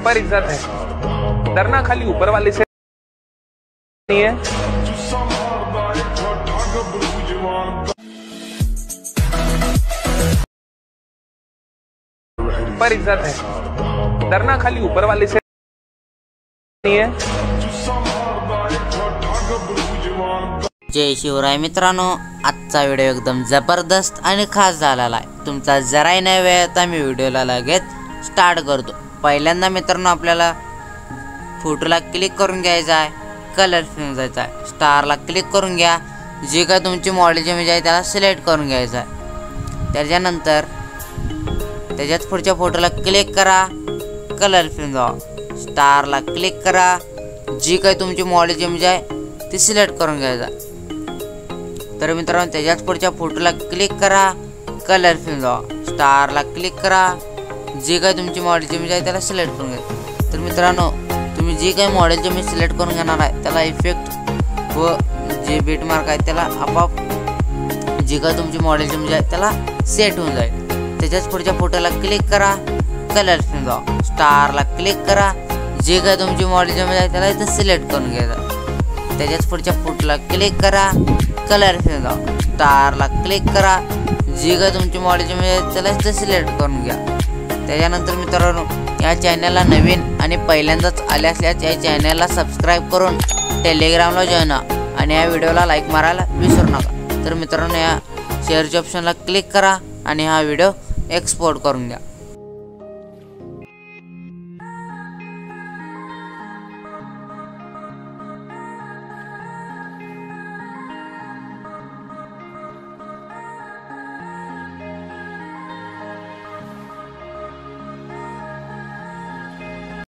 पर इज्जत है। डरना खाली ऊपर वाले से नहीं है। पर इज्जत है। डरना खाली ऊपर वाले से नहीं है। जय शिवराय मित्रांनो, आजचा व्हिडिओ एकदम जबरदस्त आणि खास झालेला आहे। तुमचा जराही नाही वेळ आता मी व्हिडिओला लगेच स्टार्ट करतो। पहिल्यांदा मित्रांनो आपल्याला फोटोला क्लिक करून घ्यायचा आहे, कलर फिल्म जायचा आहे, स्टारला क्लिक करून घ्या, जे काय तुमची मॉडेल इमेज आहे त्याला सिलेक्ट करून घ्यायचा आहे। त्याच्यानंतर त्याच्यात पुढच्या फोटोला क्लिक करा, कलर फिल्म जावा, स्टारला क्लिक करा, जी काय तुमची मॉडेल इमेज आहे ती सिलेक्ट करून घ्यायचा। तर मित्रांनो त्याच्याच पुढच्या फोटोला क्लिक करा, कलर फिल्म जावा, स्टारला क्लिक करा, जी काय तुमची मॉडेल इमेज आहे त्याला सिलेक्ट करून घ्या। तर मित्रांनो तुम्ही जी काही मॉडेल इमेज सिलेक्ट करून घेणार आहे त्याला इफेक्ट व जे बीट मार्क आहे त्याला आपोआप जी काय तुमची मॉडेल इमेज आहे त्याला सेट होऊन जाईल। त्याच्याच पुढच्या फोटोला क्लिक करा, कलर फिल्म जावा, स्टारला क्लिक करा, जे काय तुमची मॉडेल इमेज आहे त्याला इथं सिलेक्ट करून घ्यायचं। त्याच्याच पुढच्या फोटोला क्लिक करा, कलर फिल्म जावा, स्टारला क्लिक करा, जी काय तुमची मॉडेल इमेज आहे त्याला इथं सिलेक्ट करून घ्या। त्याच्यानंतर मित्रांनो या चॅनलला नवीन आणि पहिल्यांदाच आले असल्यास या चॅनलला सबस्क्राईब करून टेलिग्रामला जॉइन व्हा आणि या व्हिडिओला लाईक मारायला विसरू नका। तर मित्रांनो या शेअरच्या ऑप्शनला क्लिक करा आणि हा व्हिडिओ एक्सपोर्ट करून द्या।